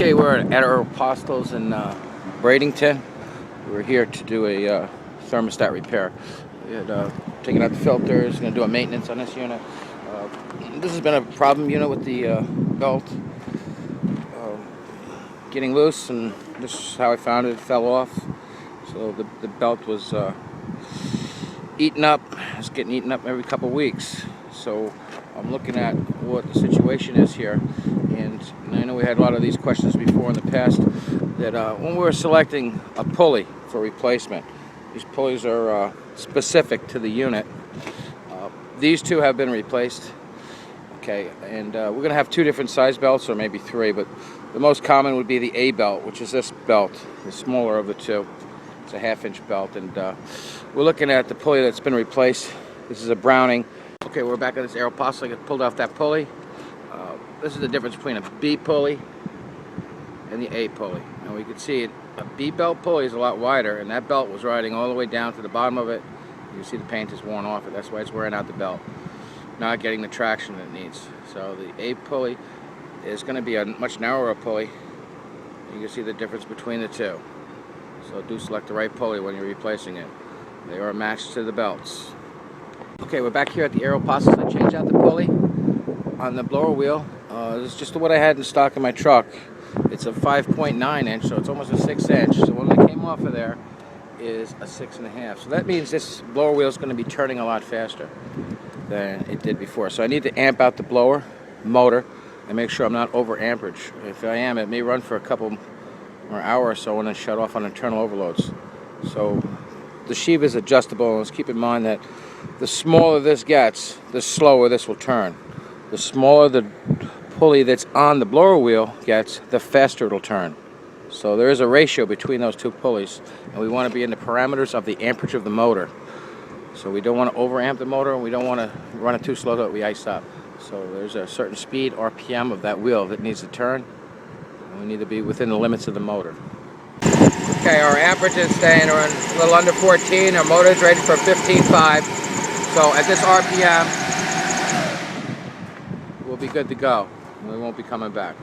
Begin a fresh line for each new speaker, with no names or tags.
Okay, we're at Aeropostales in Bradenton. We're here to do a thermostat repair. We had taken out the filters, going to do a maintenance on this unit. This has been a problem unit with the belt getting loose, and this is how I found it. It fell off. So the belt was eaten up. It's getting eaten up every couple weeks. So I'm looking at what the situation is here. And I know we had a lot of these questions before in the past, that when we were selecting a pulley for replacement, these pulleys are specific to the unit. These two have been replaced. Okay, and we're going to have two different size belts, or maybe three, but the most common would be the A belt, which is this belt, the smaller of the two. It's a 1/2-inch belt, and we're looking at the pulley that's been replaced. This is a Browning. Okay, we're back at this Aeropostale. I pulled off that pulley. This is the difference between a B pulley and the A pulley. And we can see a B belt pulley is a lot wider, and that belt was riding all the way down to the bottom of it. You can see the paint is worn off it. That's why it's wearing out the belt. Not getting the traction it needs. So the A pulley is going to be a much narrower pulley. You can see the difference between the two. So do select the right pulley when you're replacing it. They are matched to the belts. Okay, we're back here at the Aeropostales. I changed out the pulley on the blower wheel. This is just what I had in stock in my truck. It's a 5.9 inch, so it's almost a 6 inch. So one that came off of there is a 6.5. So that means this blower wheel is going to be turning a lot faster than it did before. So I need to amp out the blower motor and make sure I'm not over amperage. If I am, it may run for a couple or hour or so and then shut off on internal overloads. So the sheave is adjustable, and let's keep in mind that the smaller this gets, the slower this will turn. The smaller the pulley that's on the blower wheel gets, the faster it'll turn. So there is a ratio between those two pulleys, and we want to be in the parameters of the amperage of the motor. So we don't want to overamp the motor, and we don't want to run it too slow that we ice up. So there's a certain speed, RPM, of that wheel that needs to turn, and we need to be within the limits of the motor. Okay, our amperage is staying around a little under 14. Our motor is rated for 15.5. So at this RPM, we'll be good to go. We won't be coming back.